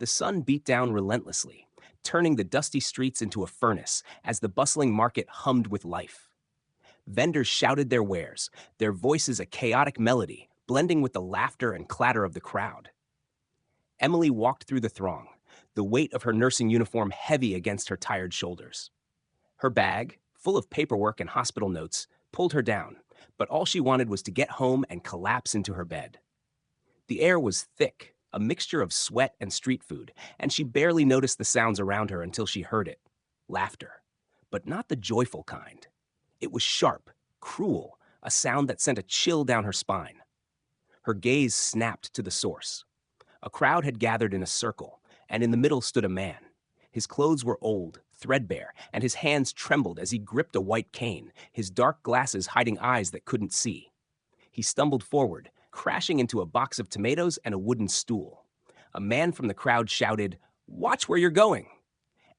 The sun beat down relentlessly, turning the dusty streets into a furnace as the bustling market hummed with life. Vendors shouted their wares, their voices a chaotic melody, blending with the laughter and clatter of the crowd. Emily walked through the throng, the weight of her nursing uniform heavy against her tired shoulders. Her bag, full of paperwork and hospital notes, pulled her down, but all she wanted was to get home and collapse into her bed. The air was thick, a mixture of sweat and street food, and she barely noticed the sounds around her until she heard it. Laughter. But not the joyful kind. It was sharp, cruel, a sound that sent a chill down her spine. Her gaze snapped to the source. A crowd had gathered in a circle, and in the middle stood a man. His clothes were old, threadbare, and his hands trembled as he gripped a white cane, his dark glasses hiding eyes that couldn't see. He stumbled forward, crashing into a box of tomatoes and a wooden stool. A man from the crowd shouted, "Watch where you're going!"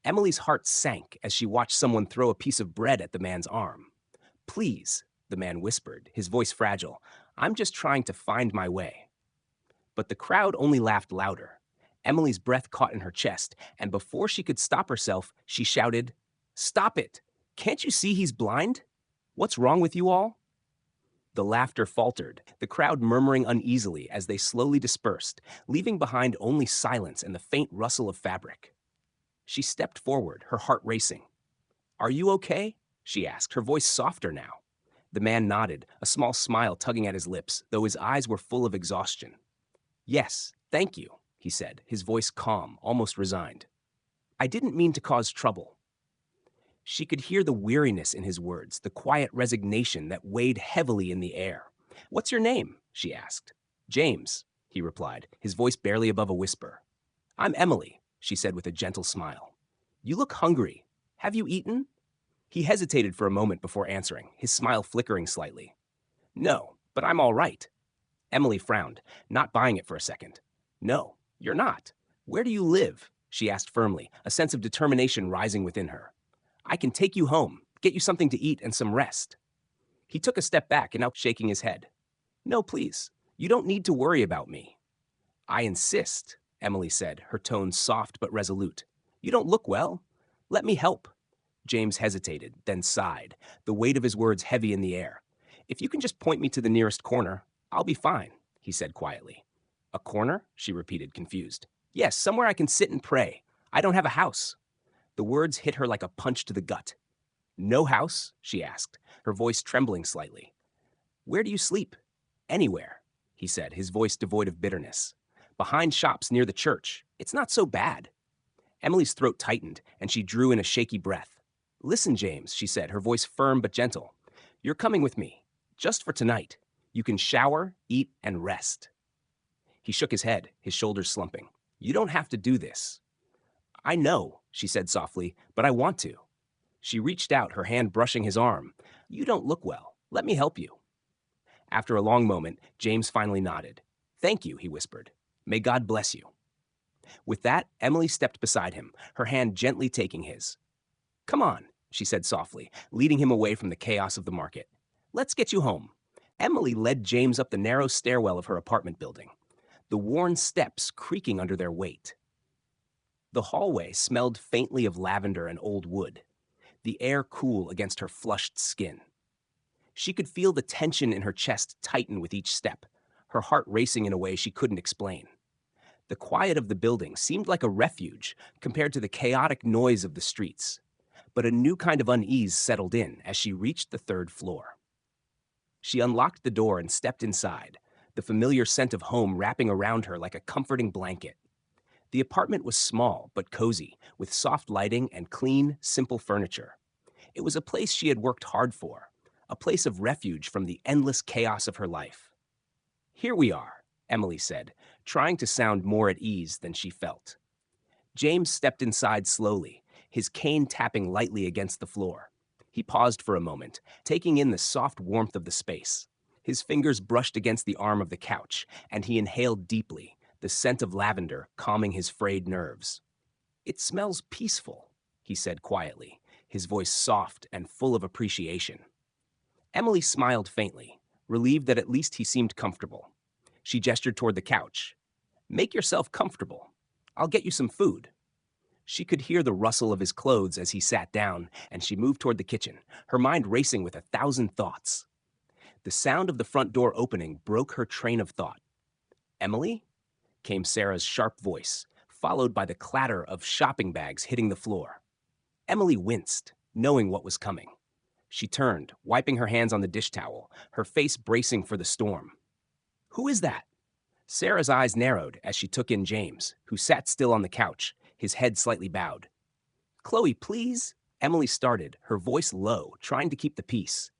Emily's heart sank as she watched someone throw a piece of bread at the man's arm. "Please," the man whispered, his voice fragile, "I'm just trying to find my way." But the crowd only laughed louder. Emily's breath caught in her chest, and before she could stop herself, she shouted, "Stop it! Can't you see he's blind? What's wrong with you all?" The laughter faltered, the crowd murmuring uneasily as they slowly dispersed, leaving behind only silence and the faint rustle of fabric. She stepped forward, her heart racing. "Are you okay?" she asked, her voice softer now. The man nodded, a small smile tugging at his lips, though his eyes were full of exhaustion. "Yes, thank you," he said, his voice calm, almost resigned. "I didn't mean to cause trouble." She could hear the weariness in his words, the quiet resignation that weighed heavily in the air. "What's your name?" she asked. "James," he replied, his voice barely above a whisper. "I'm Emily," she said with a gentle smile. "You look hungry. Have you eaten?" He hesitated for a moment before answering, his smile flickering slightly. "No, but I'm all right." Emily frowned, not buying it for a second. "No, you're not. Where do you live?" she asked firmly, a sense of determination rising within her. "I can take you home, get you something to eat and some rest." He took a step back and now shaking his head. "No, please. You don't need to worry about me." "I insist," Emily said, her tone soft but resolute. "You don't look well. Let me help." James hesitated, then sighed, the weight of his words heavy in the air. "If you can just point me to the nearest corner, I'll be fine," he said quietly. "A corner?" she repeated, confused. "Yes, somewhere I can sit and pray. I don't have a house." The words hit her like a punch to the gut. "No house?" she asked, her voice trembling slightly. "Where do you sleep?" "Anywhere," he said, his voice devoid of bitterness. "Behind shops near the church. It's not so bad." Emily's throat tightened, and she drew in a shaky breath. "Listen, James," she said, her voice firm but gentle. "You're coming with me. Just for tonight. You can shower, eat, and rest." He shook his head, his shoulders slumping. "You don't have to do this." "I know," she said softly, "but I want to." She reached out, her hand brushing his arm. "You don't look well. Let me help you." After a long moment, James finally nodded. "Thank you," he whispered. "May God bless you." With that, Emily stepped beside him, her hand gently taking his. "Come on," she said softly, leading him away from the chaos of the market. "Let's get you home." Emily led James up the narrow stairwell of her apartment building, the worn steps creaking under their weight. The hallway smelled faintly of lavender and old wood, the air cool against her flushed skin. She could feel the tension in her chest tighten with each step, her heart racing in a way she couldn't explain. The quiet of the building seemed like a refuge compared to the chaotic noise of the streets, but a new kind of unease settled in as she reached the third floor. She unlocked the door and stepped inside, the familiar scent of home wrapping around her like a comforting blanket. The apartment was small but cozy, with soft lighting and clean, simple furniture. It was a place she had worked hard for, a place of refuge from the endless chaos of her life. "Here we are," Emily said, trying to sound more at ease than she felt. James stepped inside slowly, his cane tapping lightly against the floor. He paused for a moment, taking in the soft warmth of the space. His fingers brushed against the arm of the couch, and he inhaled deeply, the scent of lavender calming his frayed nerves. "It smells peaceful," he said quietly, his voice soft and full of appreciation. Emily smiled faintly, relieved that at least he seemed comfortable. She gestured toward the couch. "Make yourself comfortable. I'll get you some food. She could hear the rustle of his clothes as he sat down, and she moved toward the kitchen, her mind racing with 1,000 thoughts. The sound of the front door opening broke her train of thought. Emily? Came Sarah's sharp voice, followed by the clatter of shopping bags hitting the floor. Emily winced, knowing what was coming. She turned, wiping her hands on the dish towel, her face bracing for the storm. Who is that? Sarah's eyes narrowed as she took in James, who sat still on the couch, his head slightly bowed. Chloe, please? Emily started, her voice low, trying to keep the peace.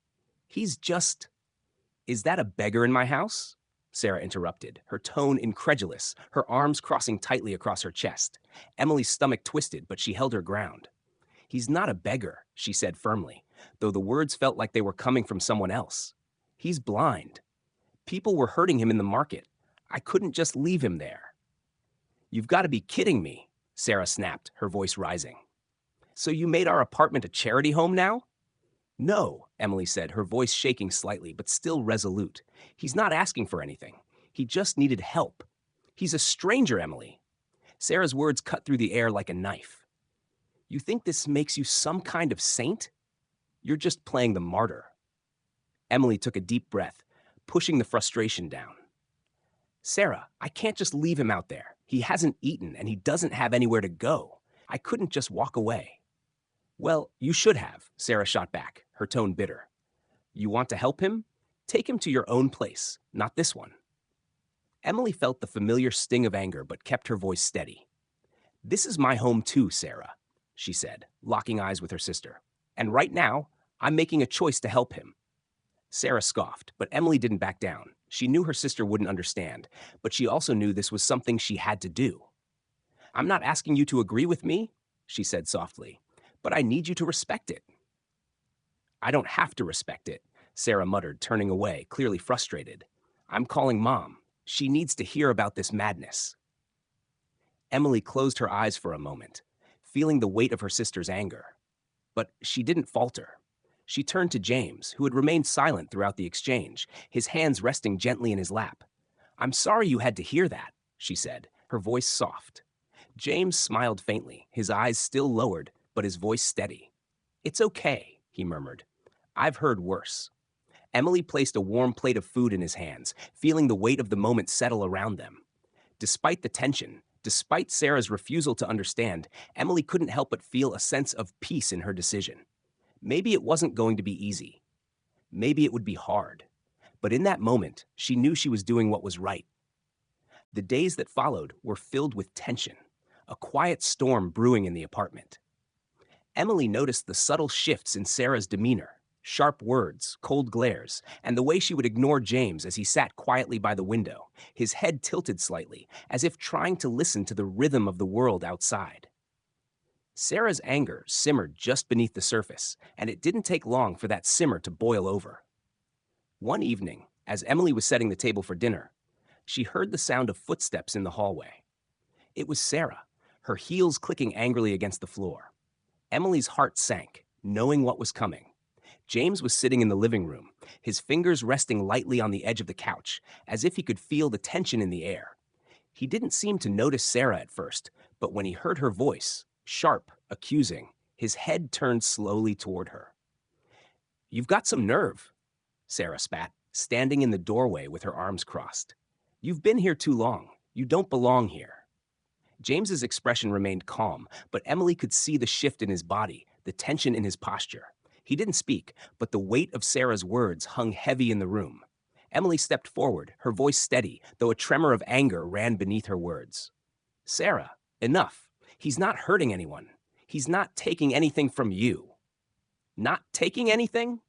He's just... Is that a beggar in my house? Sarah interrupted, her tone incredulous, her arms crossing tightly across her chest. Emily's stomach twisted, but she held her ground. He's not a beggar, she said firmly, though the words felt like they were coming from someone else. He's blind. People were hurting him in the market. I couldn't just leave him there. You've got to be kidding me, Sarah snapped, her voice rising. So you made our apartment a charity home now? No, Emily said, her voice shaking slightly, but still resolute. He's not asking for anything. He just needed help. He's a stranger, Emily. Sarah's words cut through the air like a knife. You think this makes you some kind of saint? You're just playing the martyr. Emily took a deep breath, pushing the frustration down. Sarah, I can't just leave him out there. He hasn't eaten and he doesn't have anywhere to go. I couldn't just walk away. Well, you should have, Sarah shot back, her tone bitter. You want to help him? Take him to your own place, not this one. Emily felt the familiar sting of anger but kept her voice steady. This is my home too, Sarah, she said, locking eyes with her sister. And right now, I'm making a choice to help him. Sarah scoffed, but Emily didn't back down. She knew her sister wouldn't understand, but she also knew this was something she had to do. I'm not asking you to agree with me, she said softly, but I need you to respect it. I don't have to respect it, Sarah muttered, turning away, clearly frustrated. I'm calling Mom. She needs to hear about this madness. Emily closed her eyes for a moment, feeling the weight of her sister's anger. But she didn't falter. She turned to James, who had remained silent throughout the exchange, his hands resting gently in his lap. I'm sorry you had to hear that, she said, her voice soft. James smiled faintly, his eyes still lowered, but his voice steady. It's okay, he murmured. I've heard worse. Emily placed a warm plate of food in his hands, feeling the weight of the moment settle around them. Despite the tension, despite Sarah's refusal to understand, Emily couldn't help but feel a sense of peace in her decision. Maybe it wasn't going to be easy. Maybe it would be hard. But in that moment, she knew she was doing what was right. The days that followed were filled with tension, a quiet storm brewing in the apartment. Emily noticed the subtle shifts in Sarah's demeanor, sharp words, cold glares, and the way she would ignore James as he sat quietly by the window, his head tilted slightly, as if trying to listen to the rhythm of the world outside. Sarah's anger simmered just beneath the surface, and it didn't take long for that simmer to boil over. One evening, as Emily was setting the table for dinner, she heard the sound of footsteps in the hallway. It was Sarah, her heels clicking angrily against the floor. Emily's heart sank, knowing what was coming. James was sitting in the living room, his fingers resting lightly on the edge of the couch, as if he could feel the tension in the air. He didn't seem to notice Sarah at first, but when he heard her voice, sharp, accusing, his head turned slowly toward her. You've got some nerve, Sarah spat, standing in the doorway with her arms crossed. You've been here too long. You don't belong here. James's expression remained calm, but Emily could see the shift in his body, the tension in his posture. He didn't speak, but the weight of Sarah's words hung heavy in the room. Emily stepped forward, her voice steady, though a tremor of anger ran beneath her words. Sarah, enough. He's not hurting anyone. He's not taking anything from you. Not taking anything?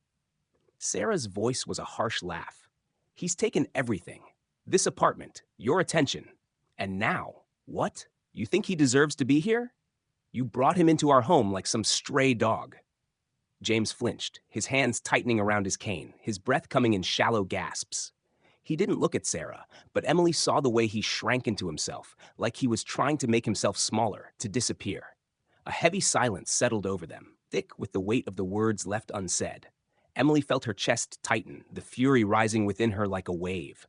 Sarah's voice was a harsh laugh. He's taken everything. This apartment, your attention. And now, what? You think he deserves to be here? You brought him into our home like some stray dog. James flinched, his hands tightening around his cane, his breath coming in shallow gasps. He didn't look at Sarah, but Emily saw the way he shrank into himself, like he was trying to make himself smaller, to disappear. A heavy silence settled over them, thick with the weight of the words left unsaid. Emily felt her chest tighten, the fury rising within her like a wave.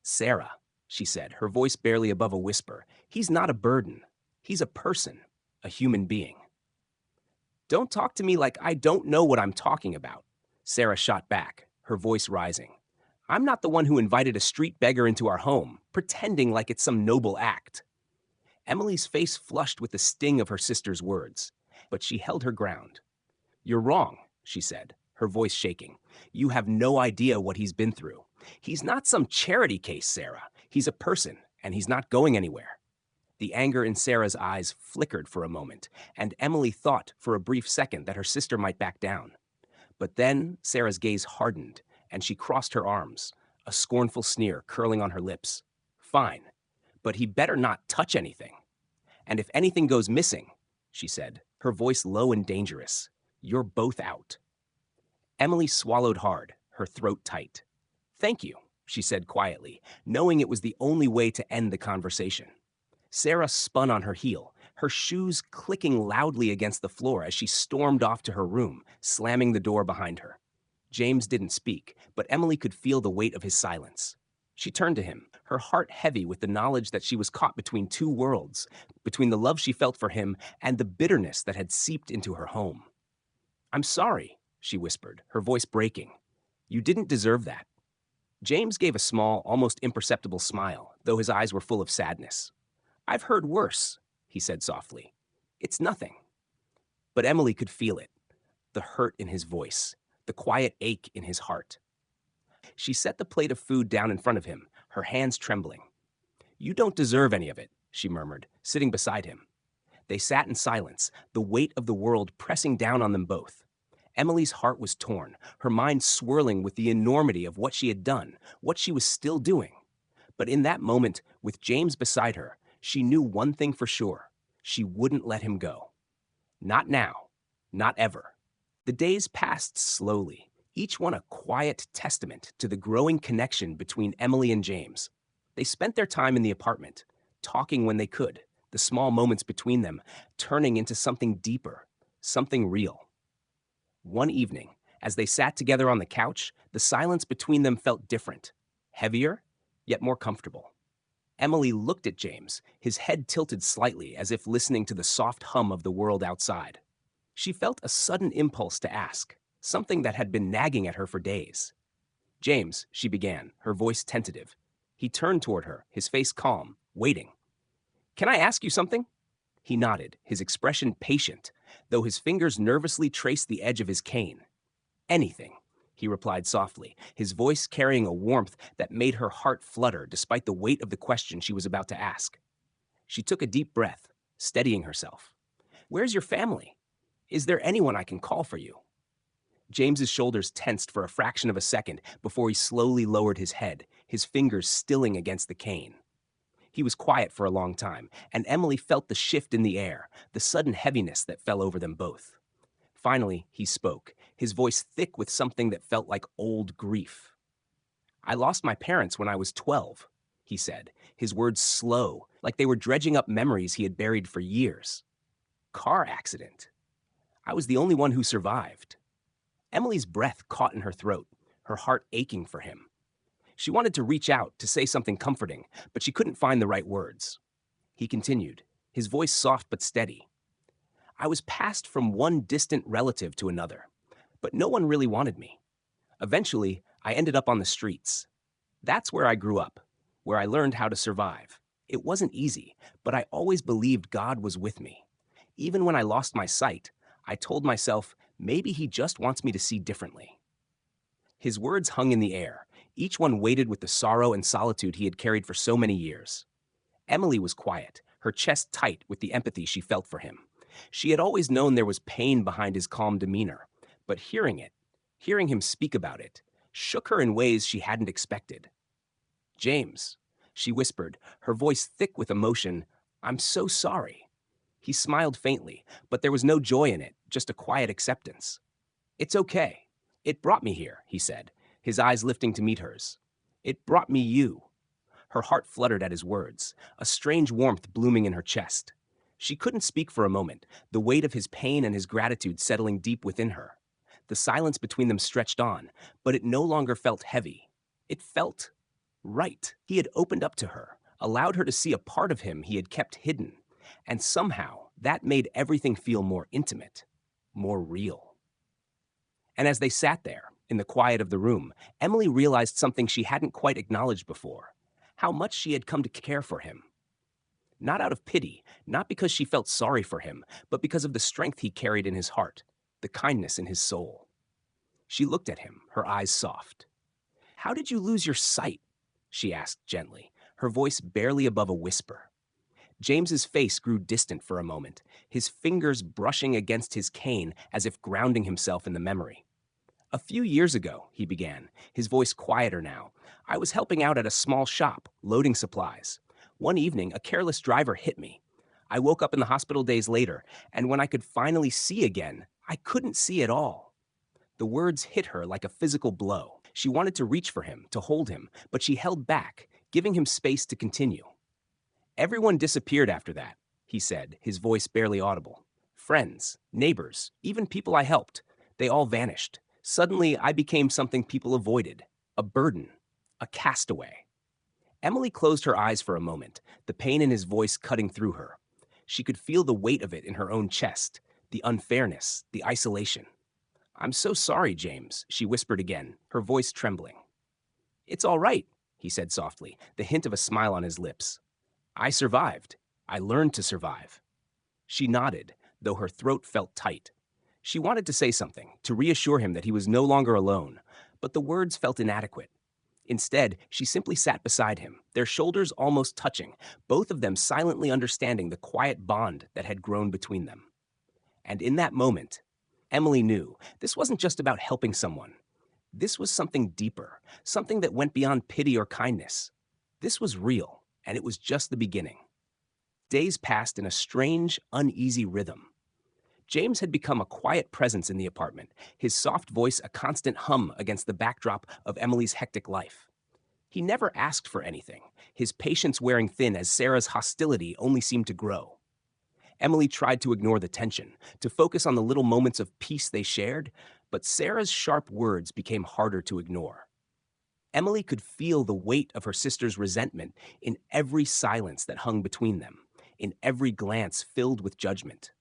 Sarah, she said, her voice barely above a whisper. He's not a burden. He's a person, a human being. Don't talk to me like I don't know what I'm talking about, Sarah shot back, her voice rising. I'm not the one who invited a street beggar into our home, pretending like it's some noble act. Emily's face flushed with the sting of her sister's words, but she held her ground. You're wrong, she said, her voice shaking. You have no idea what he's been through. He's not some charity case, Sarah. He's a person, and he's not going anywhere. The anger in Sarah's eyes flickered for a moment, and Emily thought for a brief second that her sister might back down. But then Sarah's gaze hardened, and she crossed her arms, a scornful sneer curling on her lips. Fine, but he better not touch anything. And if anything goes missing, she said, her voice low and dangerous, you're both out. Emily swallowed hard, her throat tight. Thank you, she said quietly, knowing it was the only way to end the conversation. Sarah spun on her heel, her shoes clicking loudly against the floor as she stormed off to her room, slamming the door behind her. James didn't speak, but Emily could feel the weight of his silence. She turned to him, her heart heavy with the knowledge that she was caught between two worlds, between the love she felt for him and the bitterness that had seeped into her home. I'm sorry, she whispered, her voice breaking. You didn't deserve that. James gave a small, almost imperceptible smile, though his eyes were full of sadness. I've heard worse, he said softly. It's nothing. But Emily could feel it, the hurt in his voice, the quiet ache in his heart. She set the plate of food down in front of him, her hands trembling. You don't deserve any of it, she murmured, sitting beside him. They sat in silence, the weight of the world pressing down on them both. Emily's heart was torn, her mind swirling with the enormity of what she had done, what she was still doing. But in that moment, with James beside her, she knew one thing for sure. She wouldn't let him go. Not now. Not ever. The days passed slowly, each one a quiet testament to the growing connection between Emily and James. They spent their time in the apartment, talking when they could, the small moments between them turning into something deeper, something real. One evening, as they sat together on the couch, the silence between them felt different, heavier, yet more comfortable. Emily looked at James, his head tilted slightly as if listening to the soft hum of the world outside. She felt a sudden impulse to ask, something that had been nagging at her for days. James, she began, her voice tentative. He turned toward her, his face calm, waiting. Can I ask you something? He nodded, his expression patient, though his fingers nervously traced the edge of his cane. Anything, he replied softly, his voice carrying a warmth that made her heart flutter despite the weight of the question she was about to ask. She took a deep breath, steadying herself. Where's your family? Is there anyone I can call for you? James's shoulders tensed for a fraction of a second before he slowly lowered his head, his fingers stilling against the cane. He was quiet for a long time, and Emily felt the shift in the air, the sudden heaviness that fell over them both. Finally, he spoke, his voice thick with something that felt like old grief. I lost my parents when I was 12, he said, his words slow, like they were dredging up memories he had buried for years. Car accident. I was the only one who survived. Emily's breath caught in her throat, her heart aching for him. She wanted to reach out to say something comforting, but she couldn't find the right words. He continued, his voice soft but steady. I was passed from one distant relative to another, but no one really wanted me. Eventually, I ended up on the streets. That's where I grew up, where I learned how to survive. It wasn't easy, but I always believed God was with me. Even when I lost my sight, I told myself, maybe he just wants me to see differently. His words hung in the air, each one weighted with the sorrow and solitude he had carried for so many years. Emily was quiet, her chest tight with the empathy she felt for him. She had always known there was pain behind his calm demeanor, but hearing him speak about it, shook her in ways she hadn't expected. James, she whispered, her voice thick with emotion, I'm so sorry. He smiled faintly, but there was no joy in it, just a quiet acceptance. It's okay. It brought me here, he said, his eyes lifting to meet hers. It brought me you. Her heart fluttered at his words, a strange warmth blooming in her chest. She couldn't speak for a moment, the weight of his pain and his gratitude settling deep within her. The silence between them stretched on, but it no longer felt heavy. It felt Right. He had opened up to her, allowed her to see a part of him he had kept hidden, and somehow that made everything feel more intimate, more real. And as they sat there, in the quiet of the room, Emily realized something she hadn't quite acknowledged before: how much she had come to care for him. Not out of pity, not because she felt sorry for him, but because of the strength he carried in his heart, the kindness in his soul. She looked at him, her eyes soft. "How did you lose your sight?" she asked gently, her voice barely above a whisper. James's face grew distant for a moment, his fingers brushing against his cane as if grounding himself in the memory. "A few years ago," he began, his voice quieter now, "I was helping out at a small shop, loading supplies. One evening, a careless driver hit me. I woke up in the hospital days later, and when I could finally see again, I couldn't see at all." The words hit her like a physical blow. She wanted to reach for him, to hold him, but she held back, giving him space to continue. "Everyone disappeared after that," he said, his voice barely audible. "Friends, neighbors, even people I helped. They all vanished. Suddenly, I became something people avoided. A burden. A castaway." Emily closed her eyes for a moment, the pain in his voice cutting through her. She could feel the weight of it in her own chest, the unfairness, the isolation. "I'm so sorry, James," she whispered again, her voice trembling. "It's all right," he said softly, the hint of a smile on his lips. "I survived. I learned to survive." She nodded, though her throat felt tight. She wanted to say something, to reassure him that he was no longer alone, but the words felt inadequate. Instead, she simply sat beside him, their shoulders almost touching, both of them silently understanding the quiet bond that had grown between them. And in that moment, Emily knew this wasn't just about helping someone. This was something deeper, something that went beyond pity or kindness. This was real, and it was just the beginning. Days passed in a strange, uneasy rhythm. James had become a quiet presence in the apartment, his soft voice a constant hum against the backdrop of Emily's hectic life. He never asked for anything, his patience wearing thin as Sarah's hostility only seemed to grow. Emily tried to ignore the tension, to focus on the little moments of peace they shared, but Sarah's sharp words became harder to ignore. Emily could feel the weight of her sister's resentment in every silence that hung between them, in every glance filled with judgment.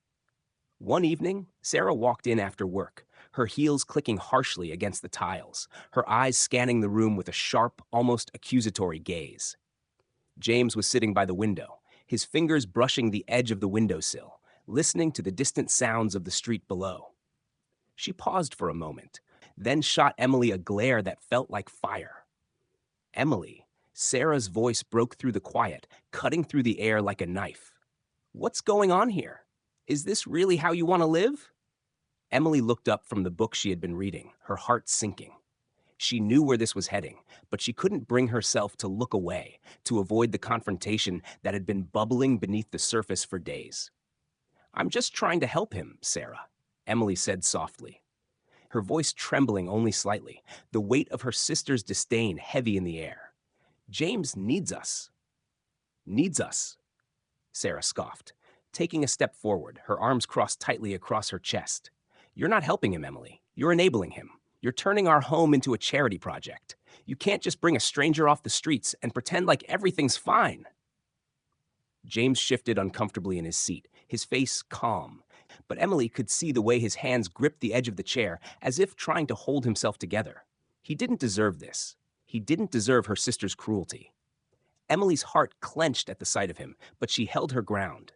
One evening, Sarah walked in after work, her heels clicking harshly against the tiles, her eyes scanning the room with a sharp, almost accusatory gaze. James was sitting by the window, his fingers brushing the edge of the windowsill, listening to the distant sounds of the street below. She paused for a moment, then shot Emily a glare that felt like fire. "Emily," Sarah's voice broke through the quiet, cutting through the air like a knife. "What's going on here? Is this really how you want to live?" Emily looked up from the book she had been reading, her heart sinking. She knew where this was heading, but she couldn't bring herself to look away, to avoid the confrontation that had been bubbling beneath the surface for days. "I'm just trying to help him, Sarah," Emily said softly, her voice trembling only slightly, the weight of her sister's disdain heavy in the air. "James needs us." "Needs us," Sarah scoffed, taking a step forward, her arms crossed tightly across her chest. "You're not helping him, Emily. You're enabling him. You're turning our home into a charity project. You can't just bring a stranger off the streets and pretend like everything's fine." James shifted uncomfortably in his seat, his face calm, but Emily could see the way his hands gripped the edge of the chair as if trying to hold himself together. He didn't deserve this. He didn't deserve her sister's cruelty. Emily's heart clenched at the sight of him, but she held her ground.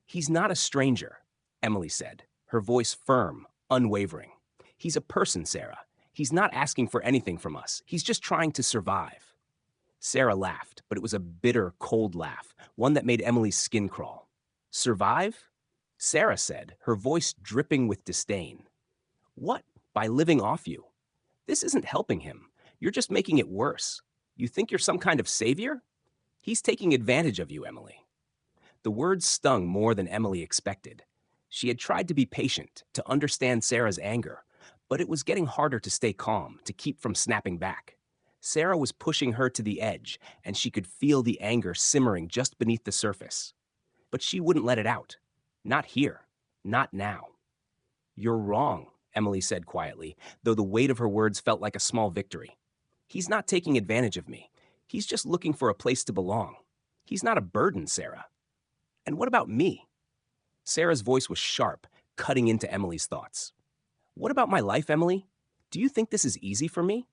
"He's not a stranger," Emily said, her voice firm, unwavering. "He's a person, Sarah. He's not asking for anything from us. He's just trying to survive." Sarah laughed, but it was a bitter, cold laugh, one that made Emily's skin crawl. "Survive?" Sarah said, her voice dripping with disdain. "What? By living off you? This isn't helping him. You're just making it worse. You think you're some kind of savior? He's taking advantage of you, Emily." The words stung more than Emily expected. She had tried to be patient, to understand Sarah's anger, but it was getting harder to stay calm, to keep from snapping back. Sarah was pushing her to the edge, and she could feel the anger simmering just beneath the surface. But she wouldn't let it out. Not here. Not now. "You're wrong," Emily said quietly, though the weight of her words felt like a small victory. "He's not taking advantage of me. He's just looking for a place to belong. He's not a burden, Sarah. And what about me? Sarah's voice was sharp, cutting into Emily's thoughts. What about my life, Emily? Do you think this is easy for me?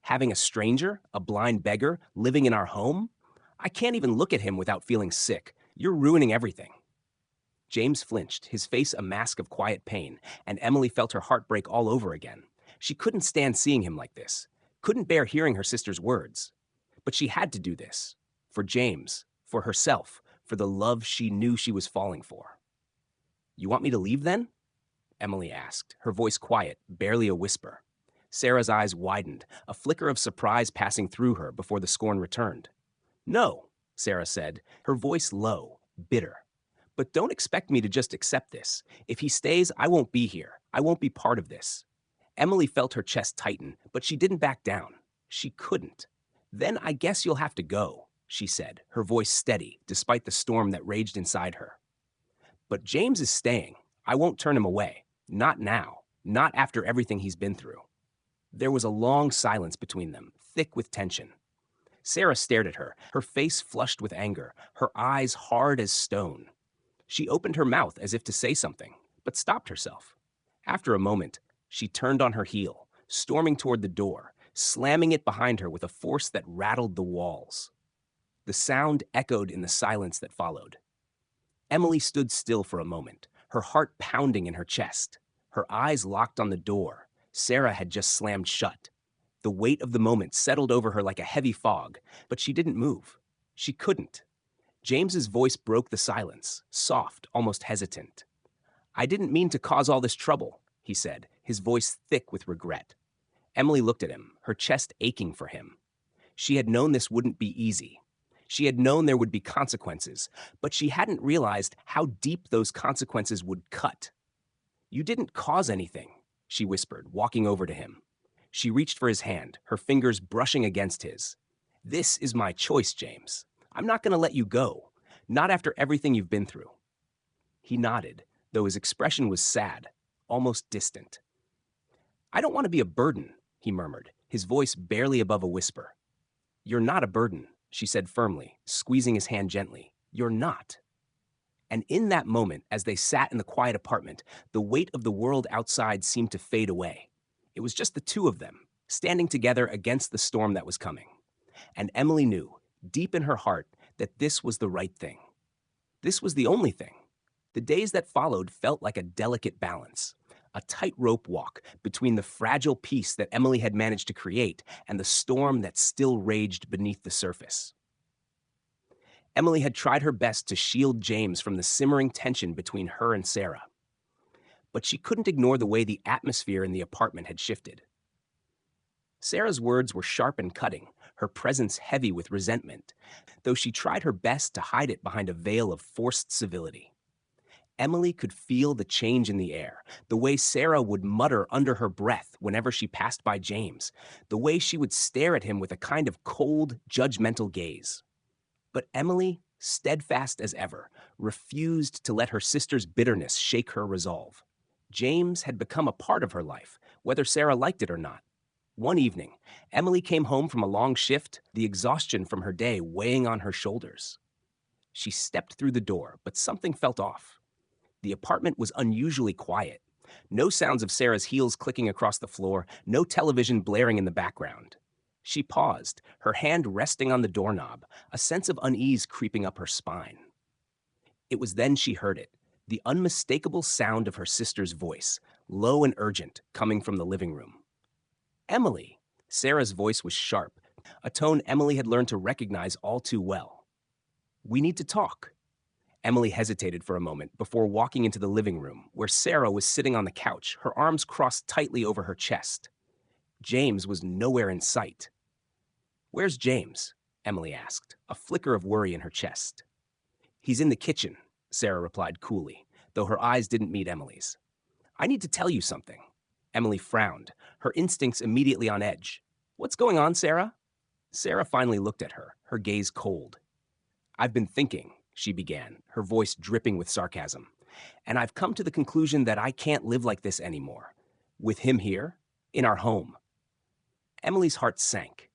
Having a stranger, a blind beggar, living in our home? I can't even look at him without feeling sick. You're ruining everything. James flinched, his face a mask of quiet pain, and Emily felt her heart break all over again. She couldn't stand seeing him like this, couldn't bear hearing her sister's words. But she had to do this. For James, for herself, for the love she knew she was falling for. You want me to leave then? Emily asked, her voice quiet, barely a whisper. Sarah's eyes widened, a flicker of surprise passing through her before the scorn returned. No, Sarah said, her voice low, bitter. But don't expect me to just accept this. If he stays, I won't be here. I won't be part of this. Emily felt her chest tighten, but she didn't back down. She couldn't. Then I guess you'll have to go, she said, her voice steady, despite the storm that raged inside her. But James is staying. I won't turn him away. Not now. Not after everything he's been through. There was a long silence between them, thick with tension. Sarah stared at her, her face flushed with anger, her eyes hard as stone. She opened her mouth as if to say something, but stopped herself. After a moment, she turned on her heel, storming toward the door, slamming it behind her with a force that rattled the walls. The sound echoed in the silence that followed. Emily stood still for a moment, her heart pounding in her chest, her eyes locked on the door Sarah had just slammed shut. The weight of the moment settled over her like a heavy fog, but she didn't move. She couldn't. James's voice broke the silence, soft, almost hesitant. I didn't mean to cause all this trouble, he said, his voice thick with regret. Emily looked at him, her chest aching for him. She had known this wouldn't be easy. She had known there would be consequences, but she hadn't realized how deep those consequences would cut. You didn't cause anything, she whispered, walking over to him. She reached for his hand, her fingers brushing against his. This is my choice, James. I'm not going to let you go, not after everything you've been through. He nodded, though his expression was sad, almost distant. I don't want to be a burden, he murmured, his voice barely above a whisper. You're not a burden, she said firmly, squeezing his hand gently. You're not. And in that moment, as they sat in the quiet apartment, the weight of the world outside seemed to fade away. It was just the two of them, standing together against the storm that was coming. And Emily knew, deep in her heart, that this was the right thing. This was the only thing. The days that followed felt like a delicate balance, a tightrope walk between the fragile peace that Emily had managed to create and the storm that still raged beneath the surface. Emily had tried her best to shield James from the simmering tension between her and Sarah. But she couldn't ignore the way the atmosphere in the apartment had shifted. Sarah's words were sharp and cutting, her presence heavy with resentment, though she tried her best to hide it behind a veil of forced civility. Emily could feel the change in the air, the way Sarah would mutter under her breath whenever she passed by James, the way she would stare at him with a kind of cold, judgmental gaze. But Emily, steadfast as ever, refused to let her sister's bitterness shake her resolve. James had become a part of her life, whether Sarah liked it or not. One evening, Emily came home from a long shift, the exhaustion from her day weighing on her shoulders. She stepped through the door, but something felt off. The apartment was unusually quiet. No sounds of Sarah's heels clicking across the floor, no television blaring in the background. She paused, her hand resting on the doorknob, a sense of unease creeping up her spine. It was then she heard it, the unmistakable sound of her sister's voice, low and urgent, coming from the living room. Emily! Sarah's voice was sharp, a tone Emily had learned to recognize all too well. We need to talk. Emily hesitated for a moment before walking into the living room, where Sarah was sitting on the couch, her arms crossed tightly over her chest. James was nowhere in sight. Where's James? Emily asked, a flicker of worry in her chest. He's in the kitchen, Sarah replied coolly, though her eyes didn't meet Emily's. I need to tell you something. Emily frowned, her instincts immediately on edge. What's going on, Sarah? Sarah finally looked at her, her gaze cold. I've been thinking, she began, her voice dripping with sarcasm, and I've come to the conclusion that I can't live like this anymore. With him here, in our home. Emily's heart sank.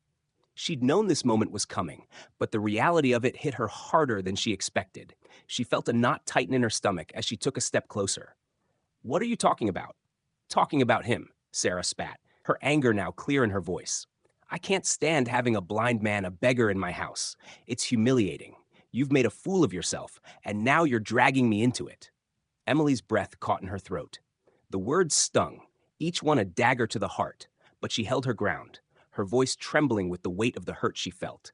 She'd known this moment was coming, but the reality of it hit her harder than she expected. She felt a knot tighten in her stomach as she took a step closer. What are you talking about? Talking about him, Sarah spat, her anger now clear in her voice. I can't stand having a blind man, a beggar in my house. It's humiliating. You've made a fool of yourself, and now you're dragging me into it. Emily's breath caught in her throat. The words stung, each one a dagger to the heart, but she held her ground, her voice trembling with the weight of the hurt she felt.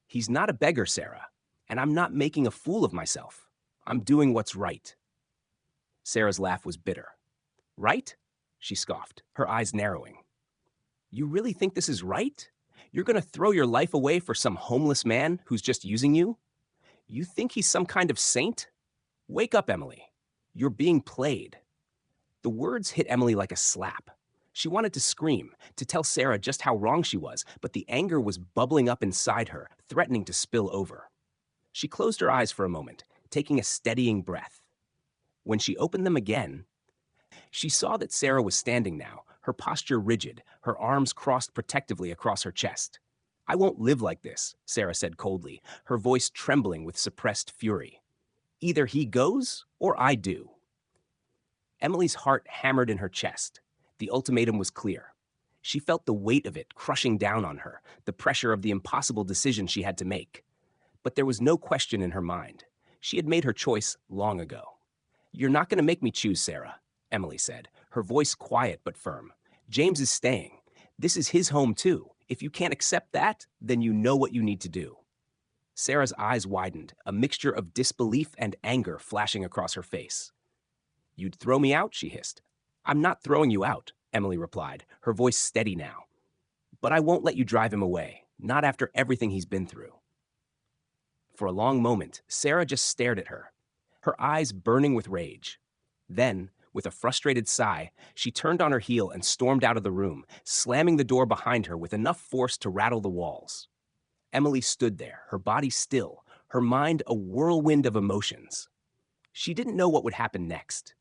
He's not a beggar, Sarah, and I'm not making a fool of myself. I'm doing what's right. Sarah's laugh was bitter. Right? She scoffed, her eyes narrowing. You really think this is right? You're going to throw your life away for some homeless man who's just using you? You think he's some kind of saint? Wake up, Emily. You're being played. The words hit Emily like a slap. She wanted to scream, to tell Sarah just how wrong she was, but the anger was bubbling up inside her, threatening to spill over. She closed her eyes for a moment, taking a steadying breath. When she opened them again, she saw that Sarah was standing now, her posture rigid, her arms crossed protectively across her chest. I won't live like this, Sarah said coldly, her voice trembling with suppressed fury. Either he goes or I do. Emily's heart hammered in her chest. The ultimatum was clear. She felt the weight of it crushing down on her, the pressure of the impossible decision she had to make. But there was no question in her mind. She had made her choice long ago. You're not going to make me choose, Sarah, Emily said, her voice quiet but firm. James is staying. This is his home too. If you can't accept that, then you know what you need to do. Sarah's eyes widened, a mixture of disbelief and anger flashing across her face. You'd throw me out, she hissed. I'm not throwing you out, Emily replied, her voice steady now. But I won't let you drive him away, not after everything he's been through. For a long moment, Sarah just stared at her, her eyes burning with rage. Then, with a frustrated sigh, she turned on her heel and stormed out of the room, slamming the door behind her with enough force to rattle the walls. Emily stood there, her body still, her mind a whirlwind of emotions. She didn't know what would happen next,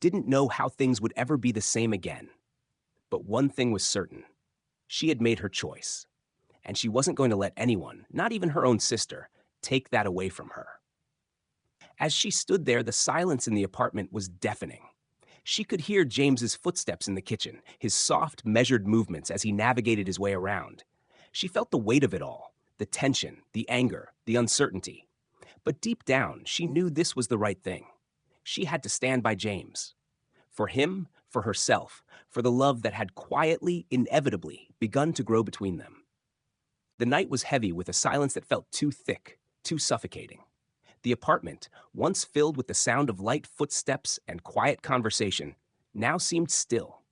didn't know how things would ever be the same again. But one thing was certain. She had made her choice, and she wasn't going to let anyone, not even her own sister, take that away from her. As she stood there, the silence in the apartment was deafening. She could hear James's footsteps in the kitchen, his soft, measured movements as he navigated his way around. She felt the weight of it all, the tension, the anger, the uncertainty. But deep down, she knew this was the right thing. She had to stand by James. For him, for herself, for the love that had quietly, inevitably begun to grow between them. The night was heavy with a silence that felt too thick, too suffocating. The apartment, once filled with the sound of light footsteps and quiet conversation, now seemed still.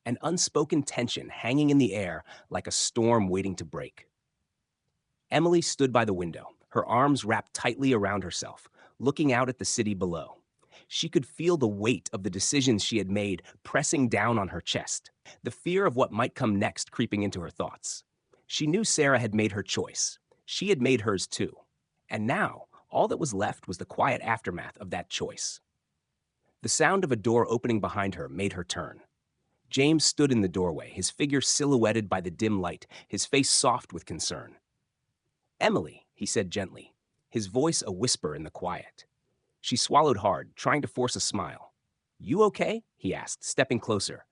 An unspoken tension hanging in the air like a storm waiting to break. Emily stood by the window, her arms wrapped tightly around herself, looking out at the city below. She could feel the weight of the decisions she had made pressing down on her chest, the fear of what might come next creeping into her thoughts. She knew Sarah had made her choice. She had made hers too. And now, all that was left was the quiet aftermath of that choice. The sound of a door opening behind her made her turn. James stood in the doorway, his figure silhouetted by the dim light, his face soft with concern. Emily, he said gently, his voice a whisper in the quiet. She swallowed hard, trying to force a smile. You okay? He asked, stepping closer,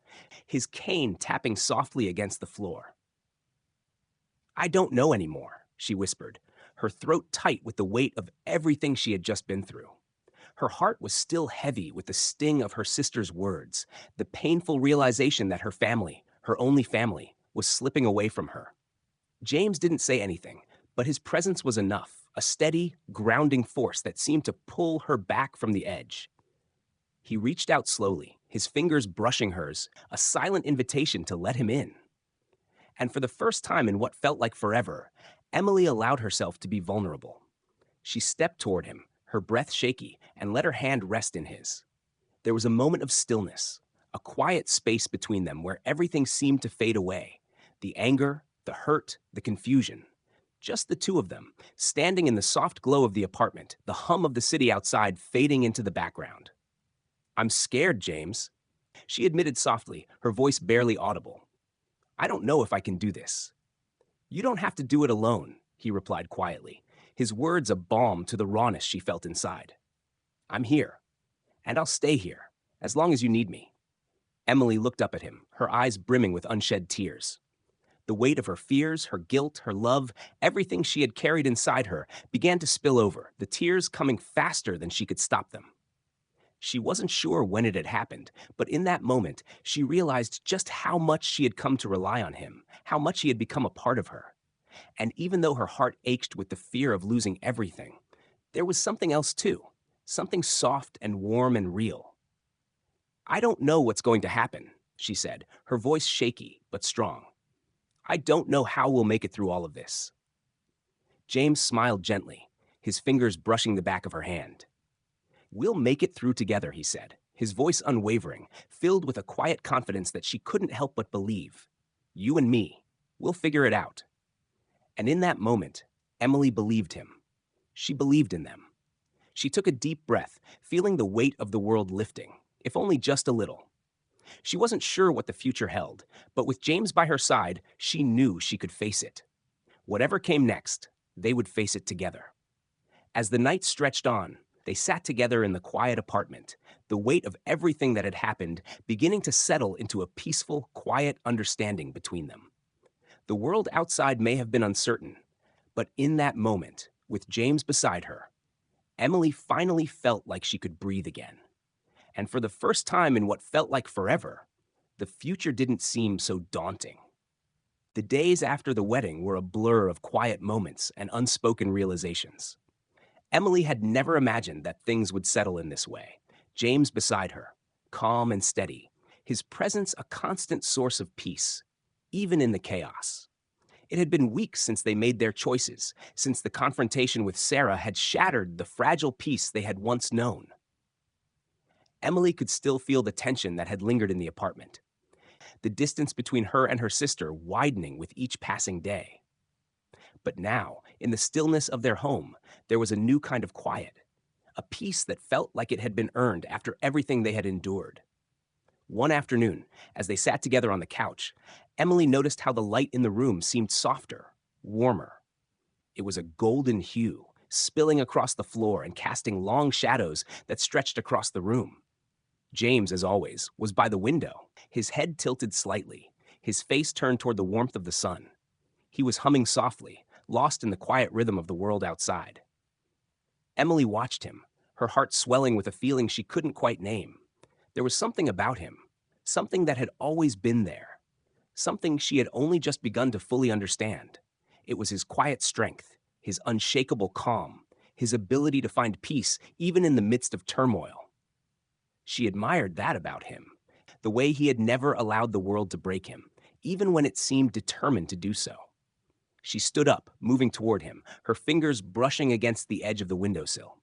his cane tapping softly against the floor. I don't know anymore, she whispered, her throat tight with the weight of everything she had just been through. Her heart was still heavy with the sting of her sister's words, the painful realization that her family, her only family, was slipping away from her. James didn't say anything, but his presence was enough, a steady, grounding force that seemed to pull her back from the edge. He reached out slowly, his fingers brushing hers, a silent invitation to let him in. And for the first time in what felt like forever, Emily allowed herself to be vulnerable. She stepped toward him, her breath shaky, and let her hand rest in his. There was a moment of stillness, a quiet space between them where everything seemed to fade away. The anger, the hurt, the confusion. Just the two of them, standing in the soft glow of the apartment, the hum of the city outside fading into the background. I'm scared, James, she admitted softly, her voice barely audible. I don't know if I can do this. You don't have to do it alone, he replied quietly, his words a balm to the rawness she felt inside. I'm here, and I'll stay here, as long as you need me. Emily looked up at him, her eyes brimming with unshed tears. The weight of her fears, her guilt, her love, everything she had carried inside her began to spill over, the tears coming faster than she could stop them. She wasn't sure when it had happened, but in that moment, she realized just how much she had come to rely on him, how much he had become a part of her. And even though her heart ached with the fear of losing everything, there was something else too, something soft and warm and real. I don't know what's going to happen, she said, her voice shaky but strong. I don't know how we'll make it through all of this. James smiled gently, his fingers brushing the back of her hand. We'll make it through together, he said, his voice unwavering, filled with a quiet confidence that she couldn't help but believe. You and me, we'll figure it out. And in that moment, Emily believed him. She believed in them. She took a deep breath, feeling the weight of the world lifting, if only just a little. She wasn't sure what the future held, but with James by her side, she knew she could face it. Whatever came next, they would face it together. As the night stretched on, they sat together in the quiet apartment, the weight of everything that had happened beginning to settle into a peaceful, quiet understanding between them. The world outside may have been uncertain, but in that moment, with James beside her, Emily finally felt like she could breathe again. And for the first time in what felt like forever, the future didn't seem so daunting. The days after the wedding were a blur of quiet moments and unspoken realizations. Emily had never imagined that things would settle in this way. James beside her, calm and steady, his presence a constant source of peace, even in the chaos. It had been weeks since they made their choices, since the confrontation with Sarah had shattered the fragile peace they had once known. Emily could still feel the tension that had lingered in the apartment, the distance between her and her sister widening with each passing day. But now, in the stillness of their home, there was a new kind of quiet, a peace that felt like it had been earned after everything they had endured. One afternoon, as they sat together on the couch, Emily noticed how the light in the room seemed softer, warmer. It was a golden hue, spilling across the floor and casting long shadows that stretched across the room. James, as always, was by the window, his head tilted slightly, his face turned toward the warmth of the sun. He was humming softly, lost in the quiet rhythm of the world outside. Emily watched him, her heart swelling with a feeling she couldn't quite name. There was something about him, something that had always been there, something she had only just begun to fully understand. It was his quiet strength, his unshakable calm, his ability to find peace even in the midst of turmoil. She admired that about him, the way he had never allowed the world to break him, even when it seemed determined to do so. She stood up, moving toward him, her fingers brushing against the edge of the windowsill.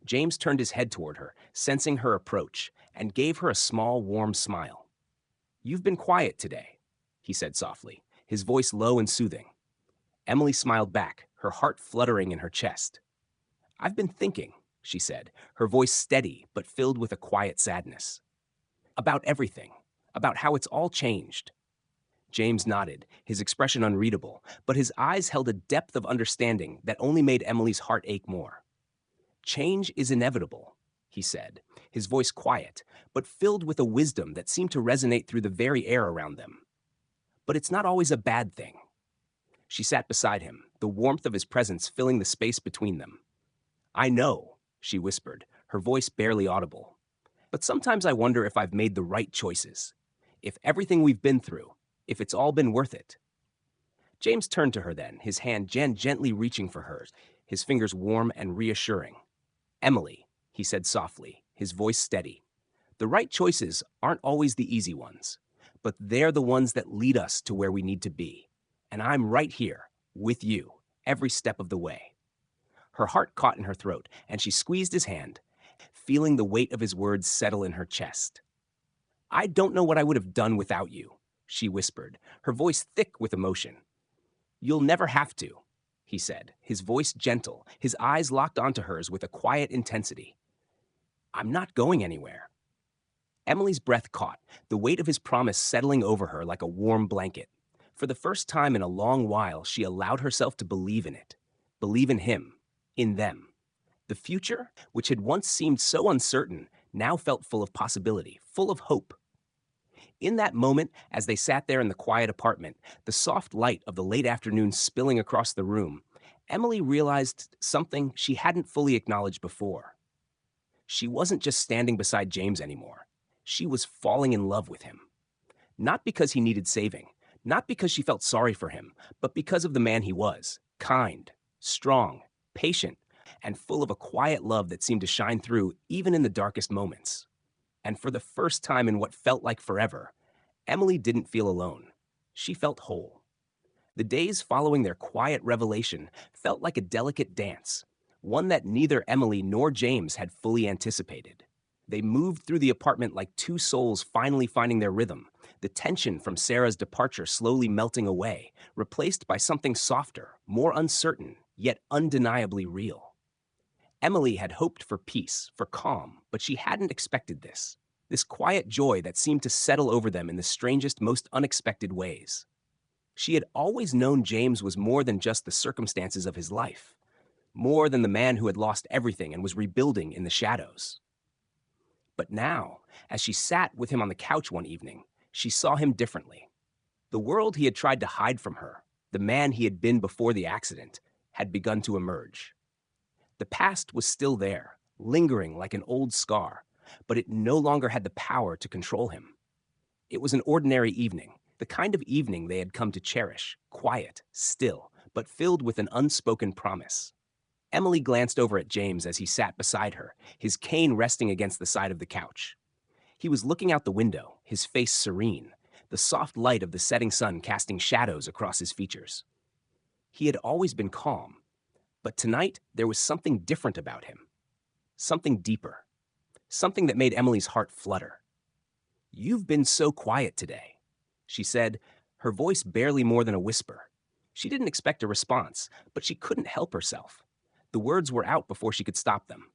James turned his head toward her, sensing her approach, and gave her a small, warm smile. You've been quiet today, he said softly, his voice low and soothing. Emily smiled back, her heart fluttering in her chest. I've been thinking, she said, her voice steady but filled with a quiet sadness. About everything, about how it's all changed. James nodded, his expression unreadable, but his eyes held a depth of understanding that only made Emily's heart ache more. Change is inevitable, he said, his voice quiet, but filled with a wisdom that seemed to resonate through the very air around them. But it's not always a bad thing. She sat beside him, the warmth of his presence filling the space between them. I know, she whispered, her voice barely audible. But sometimes I wonder if I've made the right choices. If everything we've been through, if it's all been worth it. James turned to her then, his hand gently reaching for hers, his fingers warm and reassuring. Emily, he said softly, his voice steady. The right choices aren't always the easy ones, but they're the ones that lead us to where we need to be. And I'm right here, with you, every step of the way. Her heart caught in her throat, and she squeezed his hand, feeling the weight of his words settle in her chest. I don't know what I would have done without you, she whispered, her voice thick with emotion. You'll never have to, he said, his voice gentle, his eyes locked onto hers with a quiet intensity. I'm not going anywhere. Emily's breath caught, the weight of his promise settling over her like a warm blanket. For the first time in a long while, she allowed herself to believe in it, believe in him, in them. The future, which had once seemed so uncertain, now felt full of possibility, full of hope. In that moment, as they sat there in the quiet apartment, the soft light of the late afternoon spilling across the room, Emily realized something she hadn't fully acknowledged before. She wasn't just standing beside James anymore. She was falling in love with him. Not because he needed saving, not because she felt sorry for him, but because of the man he was, kind, strong, patient, and full of a quiet love that seemed to shine through even in the darkest moments. And for the first time in what felt like forever, Emily didn't feel alone. She felt whole. The days following their quiet revelation felt like a delicate dance, one that neither Emily nor James had fully anticipated. They moved through the apartment like two souls finally finding their rhythm, the tension from Sarah's departure slowly melting away, replaced by something softer, more uncertain, yet undeniably real. Emily had hoped for peace, for calm, but she hadn't expected this. This quiet joy that seemed to settle over them in the strangest, most unexpected ways. She had always known James was more than just the circumstances of his life, more than the man who had lost everything and was rebuilding in the shadows. But now, as she sat with him on the couch one evening, she saw him differently. The world he had tried to hide from her, the man he had been before the accident, had begun to emerge. The past was still there, lingering like an old scar, but it no longer had the power to control him. It was an ordinary evening, the kind of evening they had come to cherish, quiet, still, but filled with an unspoken promise. Emily glanced over at James as he sat beside her, his cane resting against the side of the couch. He was looking out the window, his face serene, the soft light of the setting sun casting shadows across his features. He had always been calm, but tonight there was something different about him, something deeper, something that made Emily's heart flutter. "You've been so quiet today," she said, her voice barely more than a whisper. She didn't expect a response, but she couldn't help herself. The words were out before she could stop them.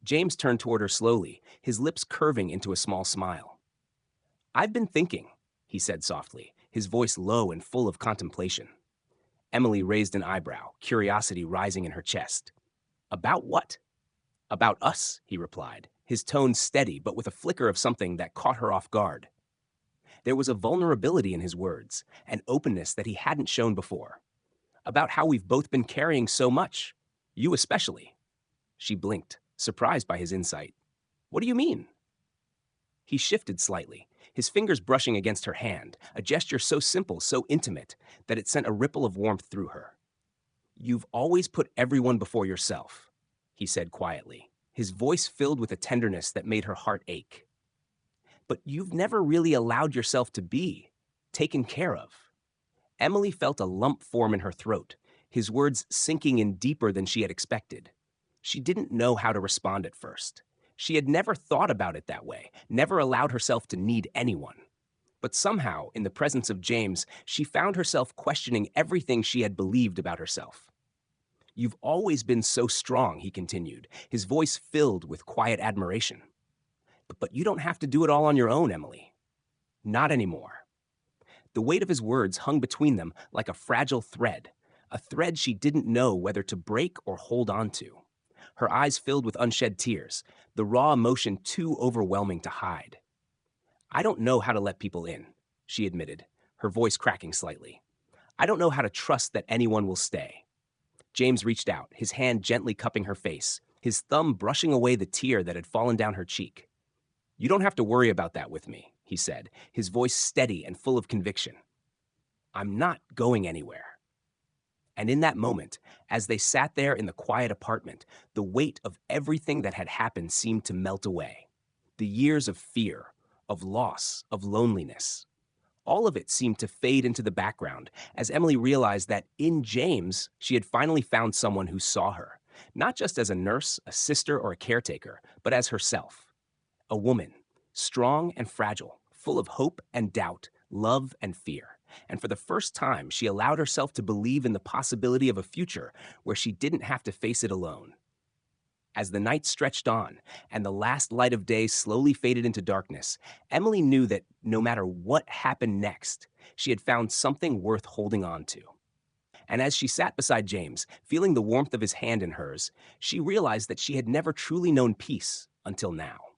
James turned toward her slowly, his lips curving into a small smile. "I've been thinking," he said softly, his voice low and full of contemplation. Emily raised an eyebrow, curiosity rising in her chest. "About what?" "About us," he replied, his tone steady but with a flicker of something that caught her off guard. There was a vulnerability in his words, an openness that he hadn't shown before. "About how we've both been carrying so much. You especially." She blinked, surprised by his insight. "What do you mean?" He shifted slightly, his fingers brushing against her hand, a gesture so simple, so intimate, that it sent a ripple of warmth through her. "You've always put everyone before yourself," he said quietly, his voice filled with a tenderness that made her heart ache. "But you've never really allowed yourself to be taken care of." Emily felt a lump form in her throat, his words sinking in deeper than she had expected. She didn't know how to respond at first. She had never thought about it that way, never allowed herself to need anyone. But somehow, in the presence of James, she found herself questioning everything she had believed about herself. "You've always been so strong," he continued, his voice filled with quiet admiration. "But you don't have to do it all on your own, Emily. Not anymore." The weight of his words hung between them like a fragile thread, a thread she didn't know whether to break or hold on to. Her eyes filled with unshed tears, the raw emotion too overwhelming to hide. "I don't know how to let people in," she admitted, her voice cracking slightly. "I don't know how to trust that anyone will stay." James reached out, his hand gently cupping her face, his thumb brushing away the tear that had fallen down her cheek. "You don't have to worry about that with me," he said, his voice steady and full of conviction. "I'm not going anywhere." And in that moment, as they sat there in the quiet apartment, the weight of everything that had happened seemed to melt away. The years of fear, of loss, of loneliness. All of it seemed to fade into the background as Emily realized that in James, she had finally found someone who saw her, not just as a nurse, a sister, or a caretaker, but as herself. A woman, strong and fragile, full of hope and doubt, love and fear. And for the first time, she allowed herself to believe in the possibility of a future where she didn't have to face it alone. As the night stretched on and the last light of day slowly faded into darkness, Emily knew that no matter what happened next, she had found something worth holding on to. And as she sat beside James, feeling the warmth of his hand in hers, she realized that she had never truly known peace until now.